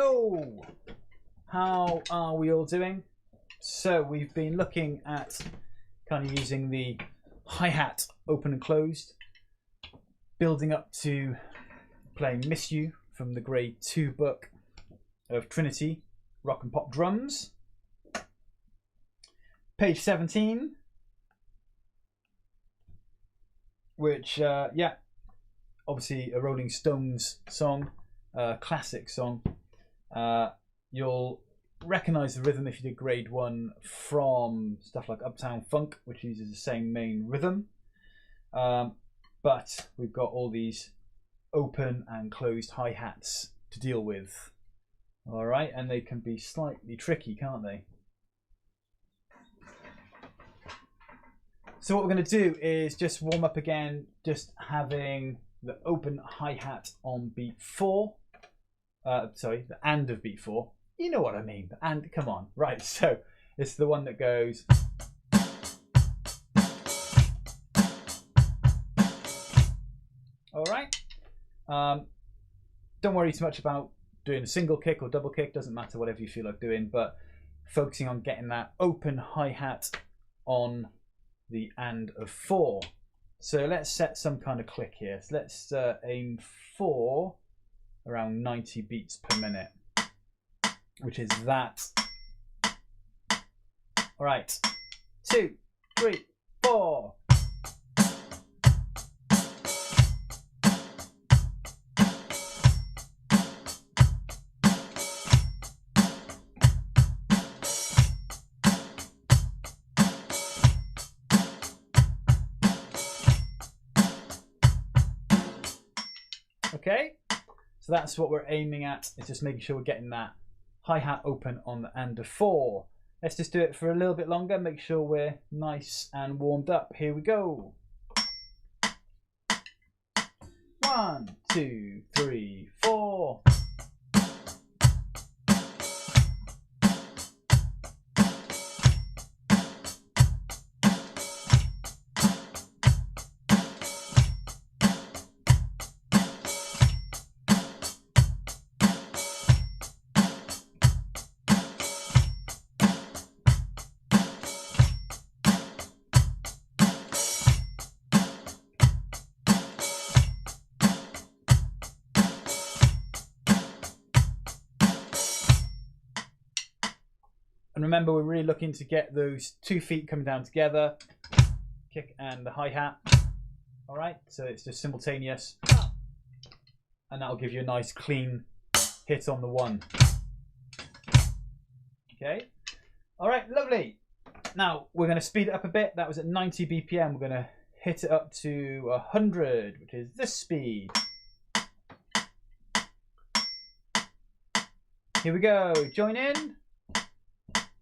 Hello! How are we all doing? So we've been looking at kind of using the hi-hat open and closed, building up to playing Miss You from the grade 2 book of Trinity, Rock and Pop Drums. Page 17, which, yeah, obviously a Rolling Stones song, classic song. You'll recognize the rhythm if you did grade 1 from stuff like Uptown Funk, which uses the same main rhythm. But we've got all these open and closed hi-hats to deal with. All right, and they can be slightly tricky, can't they? So what we're going to do is just warm up again, just having the open hi-hat on beat 4. Sorry, the and of beat 4. You know what I mean. And come on. Right, so it's the one that goes. All right. Don't worry too much about doing a single kick or double kick. Doesn't matter, whatever you feel like doing. But focusing on getting that open hi-hat on the and of 4. So let's set some kind of click here. So let's aim for around 90 beats per minute, which is that. All right, 2, 3, 4. Okay, so that's what we're aiming at. It's just making sure we're getting that hi-hat open on the and of 4. Let's just do it for a little bit longer, make sure we're nice and warmed up. Here we go. 1, 2, 3, 4. And remember, we're really looking to get those 2 feet coming down together, kick and the hi-hat. All right, so it's just simultaneous, and that'll give you a nice clean hit on the 1. Okay, all right, lovely. Now we're going to speed it up a bit. That was at 90 BPM. We're going to hit it up to 100, which is this speed. Here we go. Join in.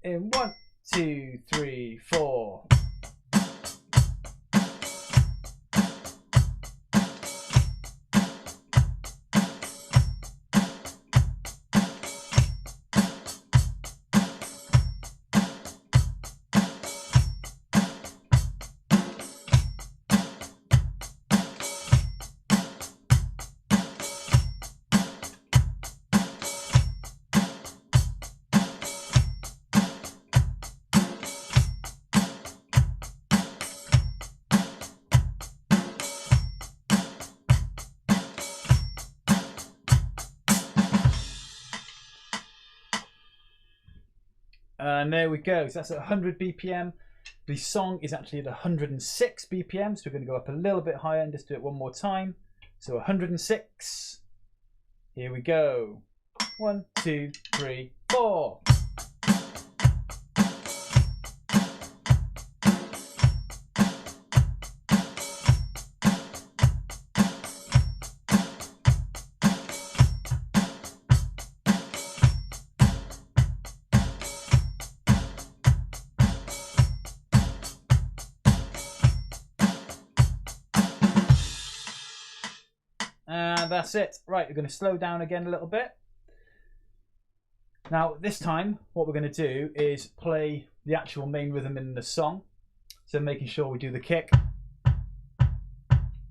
In 1, 2, 3, 4. And there we go. So that's at 100 BPM. The song is actually at 106 BPM. So we're going to go up a little bit higher and just do it one more time. So 106. Here we go. 1, 2, 3, 4. And that's it. Right, we're going to slow down again a little bit. Now, this time, what we're going to do is play the actual main rhythm in the song. So making sure we do the kick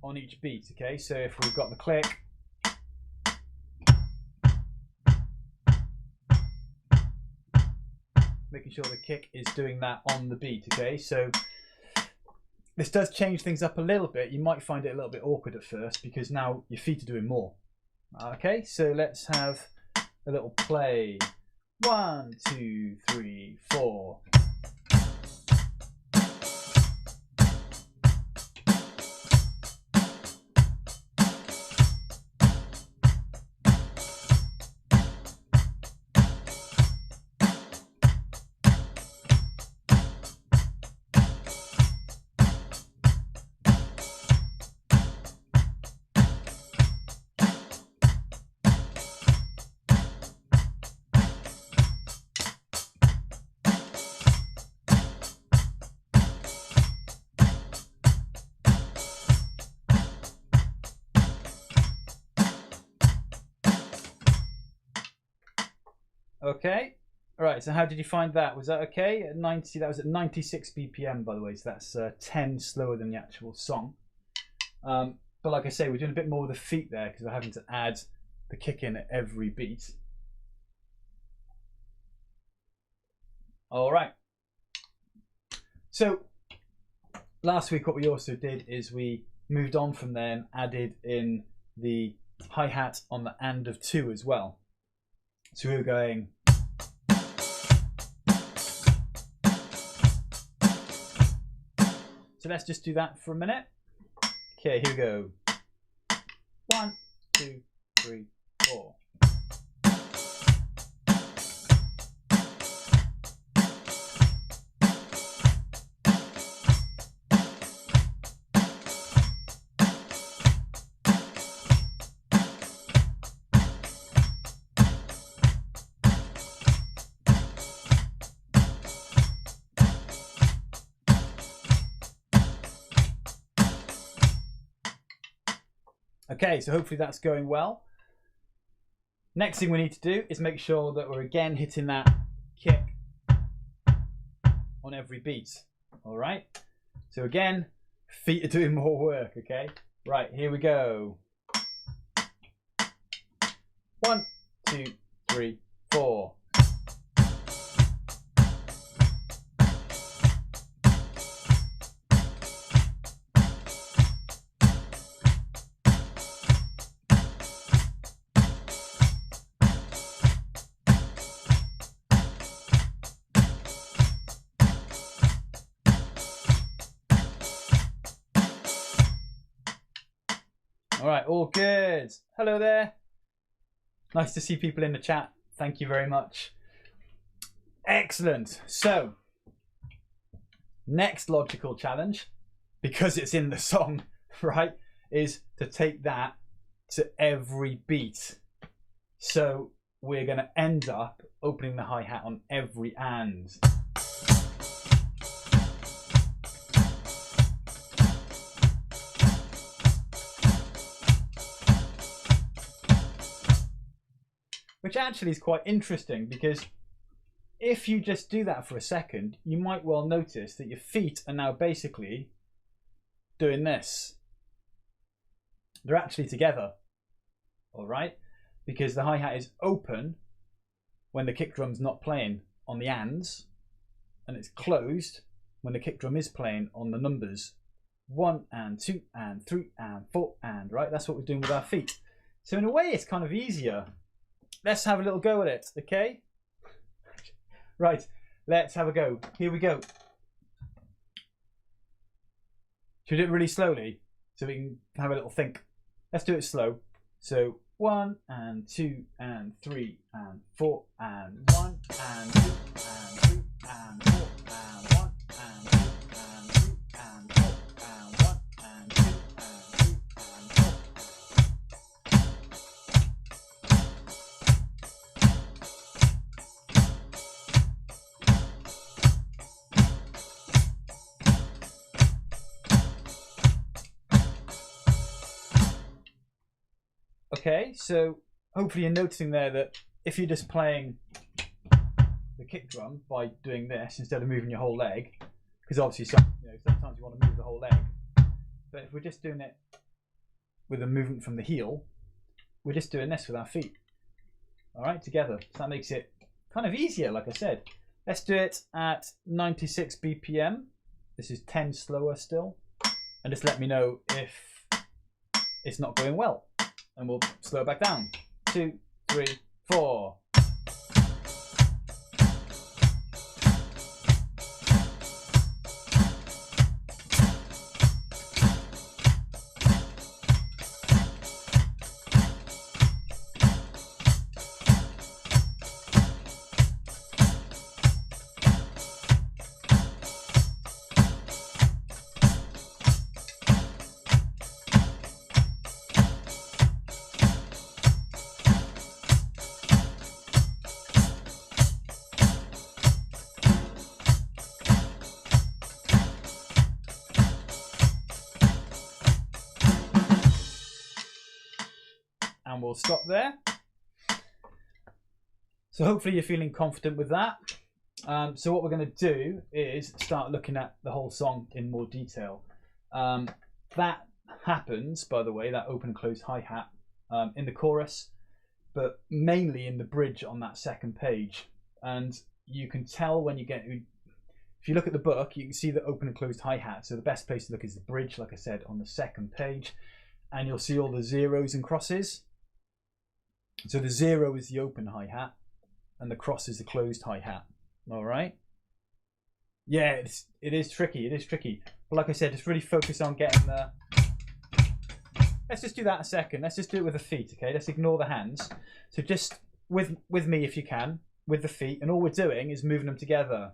on each beat, okay? So if we've got the click, making sure the kick is doing that on the beat, okay? So this does change things up a little bit. You might find it a little bit awkward at first because now your feet are doing more. Okay, so let's have a little play. 1, 2, 3, 4. Okay, all right, so how did you find that? Was that okay? At 90, that was at 96 BPM, by the way, so that's 10 slower than the actual song. But like I say, we're doing a bit more with the feet there because we're having to add the kick in at every beat. All right. So last week, what we also did is we moved on from there and added in the hi-hat on the and of 2 as well. So we were going. So let's just do that for a minute. Okay, here we go. 1, 2, 3, 4. Okay, so hopefully that's going well. Next thing we need to do is make sure that we're again hitting that kick on every beat. All right. So again, feet are doing more work. Okay. Right, here we go. 1, 2, 3, 4. All right, all good. Hello there. Nice to see people in the chat. Thank you very much. Excellent. So, next logical challenge, because it's in the song, right, is to take that to every beat. So we're going to end up opening the hi-hat on every and. Which actually is quite interesting because if you just do that for a second, you might well notice that your feet are now basically doing this. They're actually together, all right? Because the hi-hat is open when the kick drum's not playing on the ands, and it's closed when the kick drum is playing on the numbers 1 and 2 and 3 and 4 and, right? That's what we're doing with our feet. So in a way, it's kind of easier. Let's have a little go at it, okay? Right, let's have a go. Here we go. Should we do it really slowly so we can have a little think? Let's do it slow. So 1 and 2 and 3 and 4 and 1 and 2 and 3 and 4 and 1 and 2 and 3 and 4 and 1 and 2 and 3 and 4. Okay, so hopefully you're noticing there that if you're just playing the kick drum by doing this instead of moving your whole leg, because obviously sometimes you want to move the whole leg, but if we're just doing it with a movement from the heel, we're just doing this with our feet, all right, together. So that makes it kind of easier, like I said. Let's do it at 96 BPM. This is 10 slower still. And just let me know if it's not going well. And we'll slow it back down. 2, 3, 4. And we'll stop there. So hopefully you're feeling confident with that. So what we're going to do is start looking at the whole song in more detail. That happens, by the way, that open and closed hi-hat in the chorus, but mainly in the bridge on that second page. And you can tell when you get, if you look at the book, you can see the open and closed hi-hat. So the best place to look is the bridge, like I said, on the second page. And you'll see all the zeros and crosses. So the 0 is the open hi-hat and the cross is the closed hi-hat. All right. Yeah, it is tricky. It is tricky. But like I said, just really focus on getting the... Let's just do that a second. Let's just do it with the feet, okay? Let's ignore the hands. So just with me, if you can, with the feet. And all we're doing is moving them together.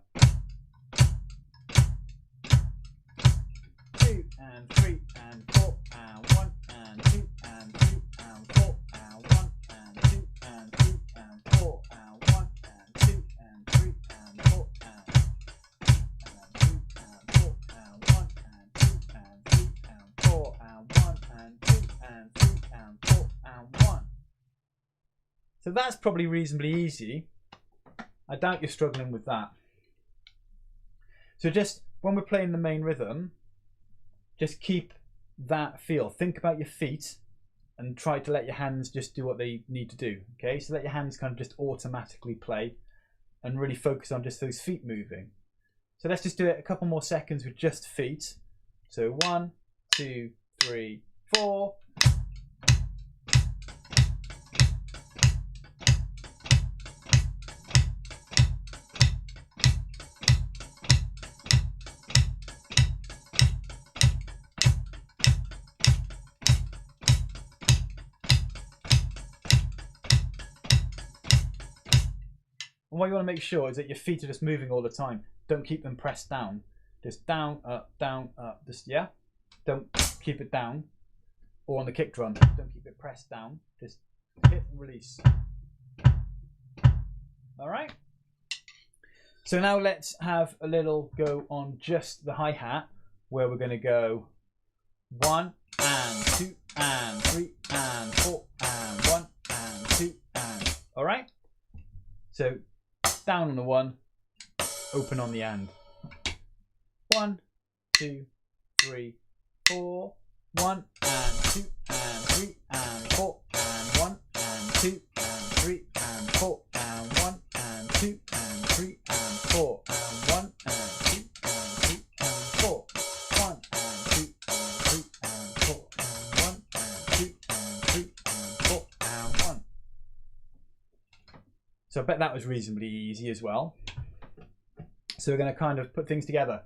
2 and 3 and 4 and 1 and 2 and 3 and 4 and 1 and 2 and 3 and 4 and 1 and 2 and 3 and 4 and 2 and 4 and 1 and 2 and 3 and 4 and 1 and 2 and 3 and 4 and 1. So that's probably reasonably easy. I doubt you're struggling with that. So just when we're playing the main rhythm, just keep that feel. Think about your feet and try to let your hands just do what they need to do. Okay, so let your hands kind of just automatically play and really focus on just those feet moving. So let's just do it a couple more seconds with just feet. So 1, 2, 3, 4. And what you want to make sure is that your feet are just moving all the time. Don't keep them pressed down. Just down, up, just, yeah? Don't keep it down. Or on the kick drum, don't keep it pressed down. Just hit and release. All right? So now let's have a little go on just the hi-hat, where we're going to go 1 and 2 and 3 and 4 and 1 and 2 and... All right? So down on the 1, open on the and. 1, 2, 3, 4. 1 and 2 and 3 and 4 and 1 and 2 and 3 and 4 and 1 and 2 and 3 and 4 and 1 and 2 and 3 and 4. 1 and 2 and 3 and 4 and 1 and 2 and 3 and 4 and 1. So I bet that was reasonably easy as well. So we're going to kind of put things together.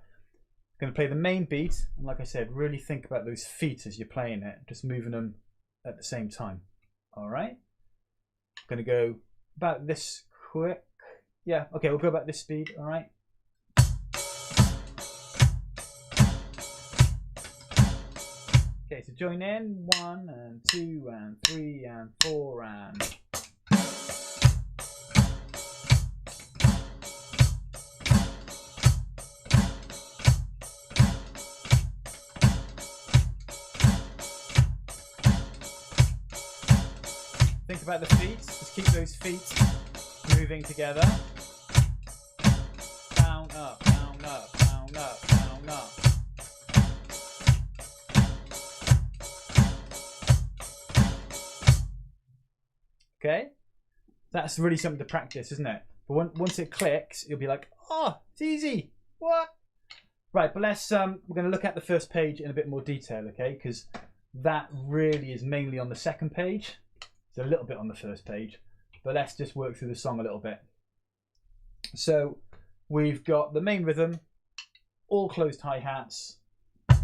Going to play the main beat, and like I said, really think about those feet as you're playing it, just moving them at the same time. All right. Going to go about this quick. Yeah. Okay. We'll go about this speed. All right. Okay. So join in 1 and 2 and 3 and 4 and. Think about the feet, just keep those feet moving together. Down, up, down, up, down, up, down, up. Okay? That's really something to practice, isn't it? But once it clicks, you'll be like, Oh, it's easy. What? Right, but let's we're going to look at the first page in a bit more detail, okay? Because that really is mainly on the second page. It's a little bit on the first page, but let's just work through the song a little bit. So we've got the main rhythm, all closed hi-hats. I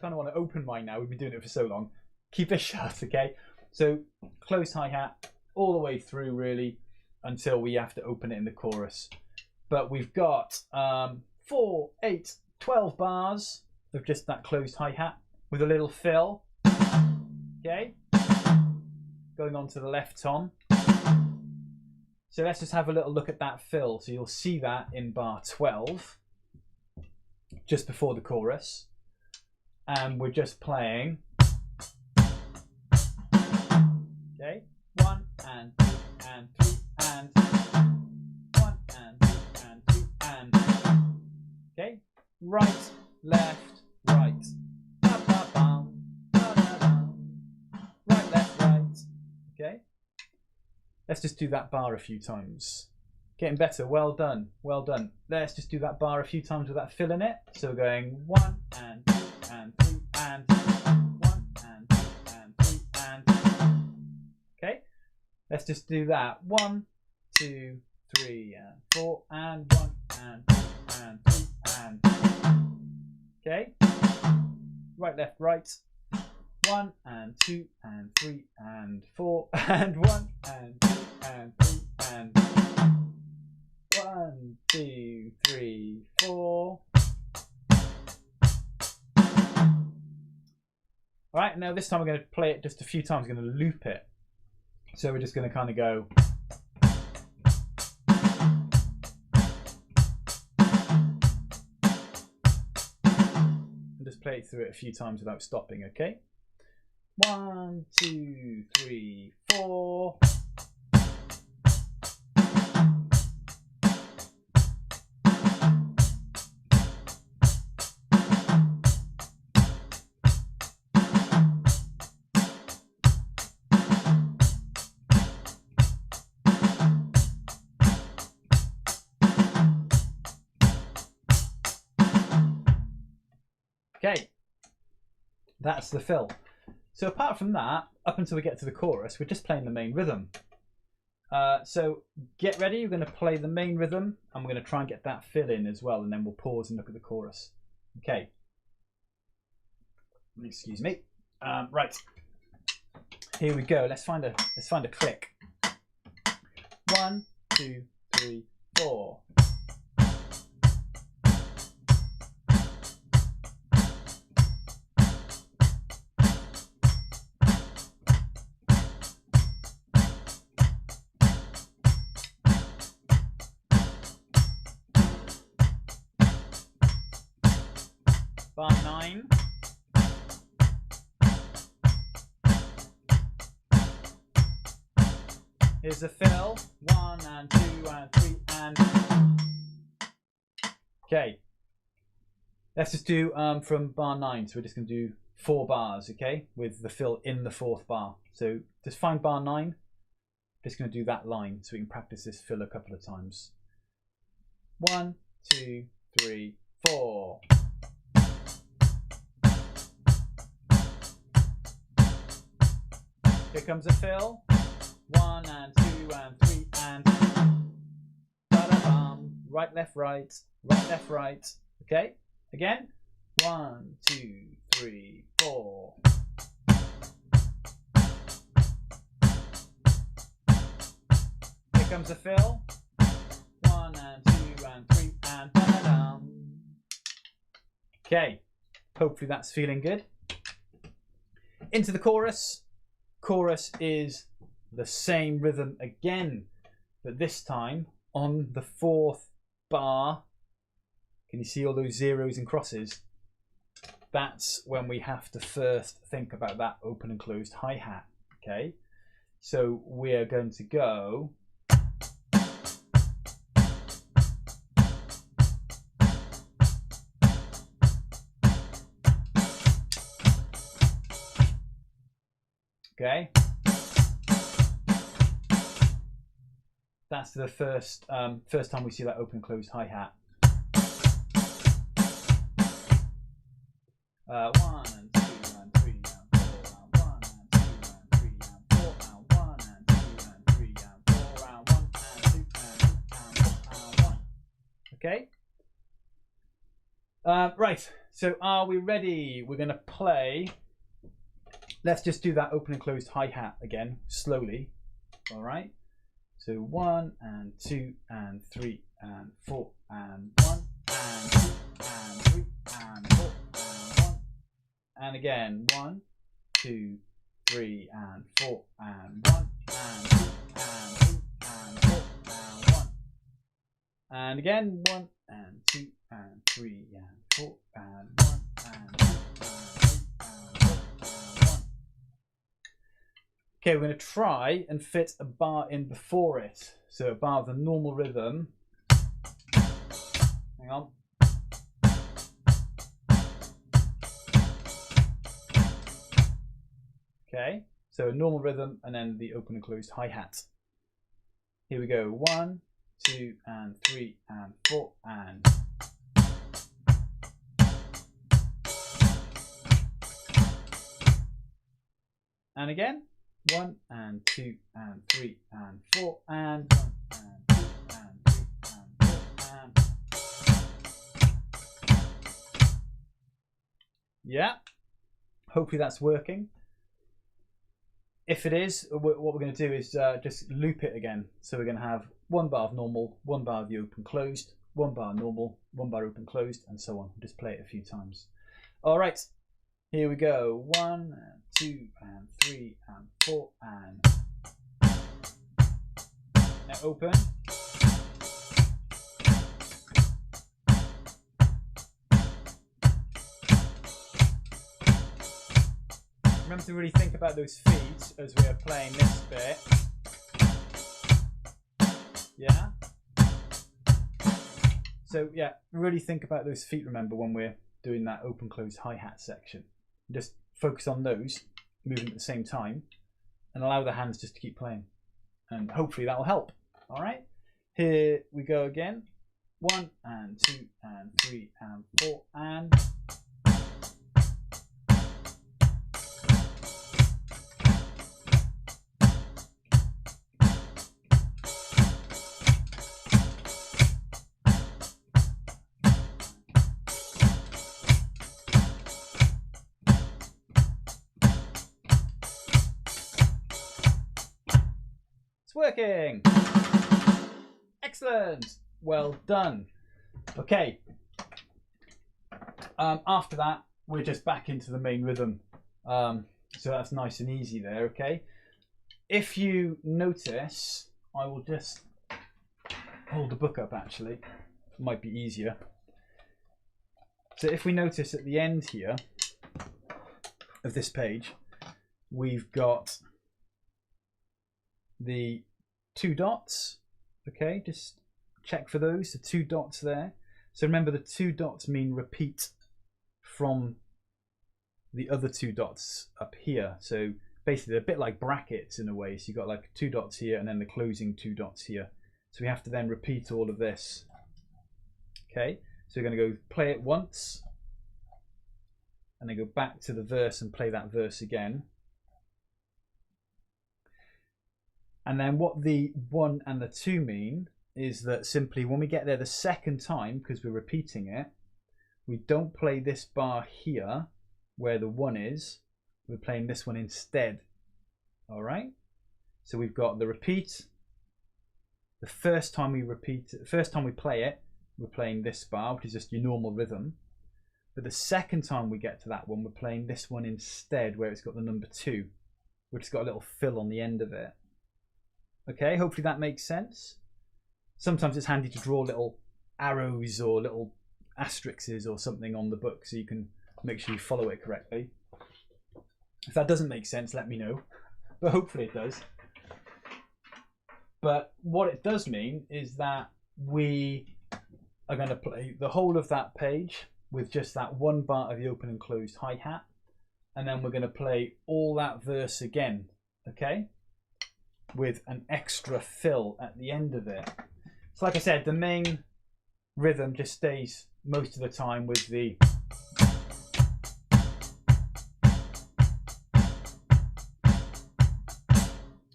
kind of want to open mine now. We've been doing it for so long. Keep it shut, okay? So closed hi-hat all the way through, really, until we have to open it in the chorus. But we've got 4, 8, 12 bars of just that closed hi-hat with a little fill. Okay? Going on to the left tom. So let's just have a little look at that fill. So you'll see that in bar 12, just before the chorus. And we're just playing. Okay? 1 and 2 and 3 and 1 and 2 and 2 and. Okay? Right, left, right. Ba-ba-bum, ba-da-dum. Right, left, right. Okay? Let's just do that bar a few times. Getting better. Well done. Well done. Let's just do that bar a few times with that fill in it. So we're going 1 and 2 and 3 and 1 and 2 and 3 and. Okay? Let's just do that. 1, 2, 3 and 4 and 1 and 2 and 3 and. Okay? Right, left, right. 1 and 2 and 3 and 4 and 1 and 2 and 3 and. 1, 2, 3, 4. Alright, now this time we're going to play it just a few times. We're going to loop it. So we're just going to kind of go. And just play it through it a few times without stopping, okay? 1, 2, 3, 4. Okay, that's the fill. So apart from that, up until we get to the chorus, we're just playing the main rhythm. So get ready, we're going to play the main rhythm and we're going to try and get that fill in as well, and then we'll pause and look at the chorus. Okay. Excuse me. Right. Here we go. Let's find a click. 1, 2, 3, 4. Bar 9. Here's the fill. 1 and 2 and 3 and. Okay. Let's just do from bar 9. So we're just going to do 4 bars, okay, with the fill in the 4th bar. So just find bar 9. Just going to do that line so we can practice this fill a couple of times. 1, 2, 3, 4. Here comes a fill. 1 and 2 and 3 and. Ba-da-bum. Right, left, right. Right, left, right. Okay? Again. 1, 2, 3, 4. Here comes a fill. 1 and 2 and 3 and. Ba-da-dum. Okay. Hopefully that's feeling good. Into the chorus. Chorus is the same rhythm again, but this time on the 4th bar. Can you see all those zeros and crosses? That's when we have to first think about that open and closed hi-hat. Okay, so we're going to go. Okay. That's the first time we see that open and closed hi-hat. 1 and 2 and 3 and 4 and 1 and 2 and 3 and 4 and 1 and 2 and 3 and 4 and 1 and 2 and 3 and 1. Okay. Right. So are we ready? We're going to play. Let's just do that open and closed hi-hat again, slowly. All right. So 1 and 2 and 3 and 4 and 1 and 2 and 3 and 4 and 1. And again, 1, 2, 3 and 4 and 1 and 2 and 3 and 4 and 1. And again, 1 and 2 and 3 and 4 and 1 and 2 and 3 and 4 and 1. Okay, we're going to try and fit a bar in before it. So a bar of the normal rhythm. Hang on. Okay, so a normal rhythm and then the open and closed hi-hat. Here we go. 1, 2 and 3 and 4 and. And again. 1 and 2 and 3 and 4 and 1 and 2 and 3 and 4 and. Yeah, hopefully that's working. If it is, what we're going to do is just loop it again. So we're going to have 1 bar of normal, 1 bar of the open closed, 1 bar normal, 1 bar open closed, and so on. Just play it a few times. All right, here we go. 1 and 2 and 3 and 4 and. Now open. Remember to really think about those feet as we are playing this bit. Yeah? So yeah, really think about those feet, remember, when we're doing that open closed hi-hat section. Just focus on those, moving at the same time, and allow the hands just to keep playing. And hopefully that will help. All right? Here we go again. 1 and 2 and 3 and 4 and. It's working. Excellent. Well done. Okay. After that, we're just back into the main rhythm. So that's nice and easy there. Okay. If you notice, I will just hold the book up. Actually, it might be easier. So if we notice at the end here of this page, we've got the 2 dots. Okay, just check for those, the 2 dots there. So remember, the 2 dots mean repeat from the other 2 dots up here. So basically they're a bit like brackets in a way. So you've got like 2 dots here and then the closing 2 dots here. So we have to then repeat all of this. Okay, so we're going to go play it once and then go back to the verse and play that verse again. And then what the 1 and the 2 mean is that simply when we get there the second time, because we're repeating it, we don't play this bar here where the 1 is. We're playing this one instead. All right? So we've got the repeat. The first time we repeat, the first time we play it, we're playing this bar, which is just your normal rhythm. But the second time we get to that one, we're playing this one instead, where it's got the number 2, which has got a little fill on the end of it. Okay, hopefully that makes sense. Sometimes it's handy to draw little arrows or little asterisks or something on the book so you can make sure you follow it correctly. If that doesn't make sense, let me know. But hopefully it does. But what it does mean is that we are going to play the whole of that page with just that 1 bar of the open and closed hi-hat. And then we're going to play all that verse again. Okay? with an extra fill at the end of it. So like I said, the main rhythm just stays most of the time with the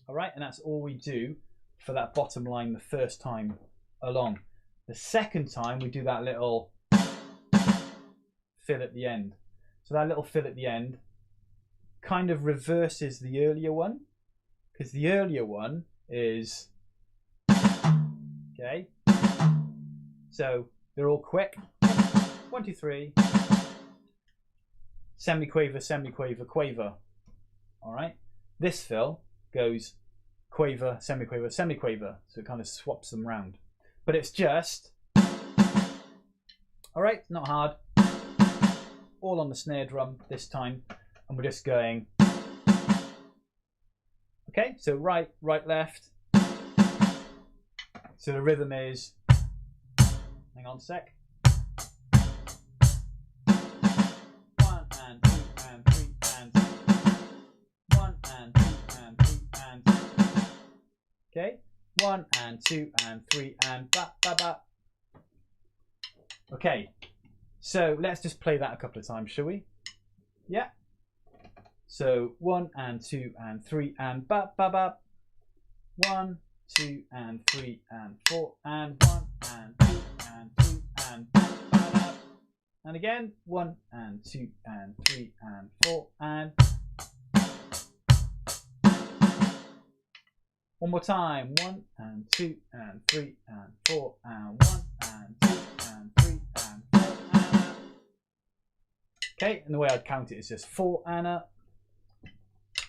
alright, and that's all we do for that bottom line the first time along. The second time we do that little fill at the end. So that little fill at the end kind of reverses the earlier one, because the earlier one is okay. So they're all quick. 1, 2, 3. Semiquaver, semiquaver, quaver. All right. This fill goes quaver, semiquaver, semiquaver. So it kind of swaps them round. But it's just all right. Not hard. All on the snare drum this time, and we're just going. Okay. So right, right, left. So the rhythm is. Hang on a sec. 1 and 2 and 3 and 1 and 2 and 3 and okay. 1 and 2 and 3 and ba ba ba. Okay. So let's just play that a couple of times, shall we? Yeah. So 1 and 2 and 3 and ba ba ba. 1, 2 and 3 and 4 and 1 and 2 and 3 and ba ba ba. And again 1 and 2 and 3 and 4 and one more time. 1 and 2 and 3 and 4 and 1 and 2 and 3 and 4 and okay, and the way I'd count it is just 4 and a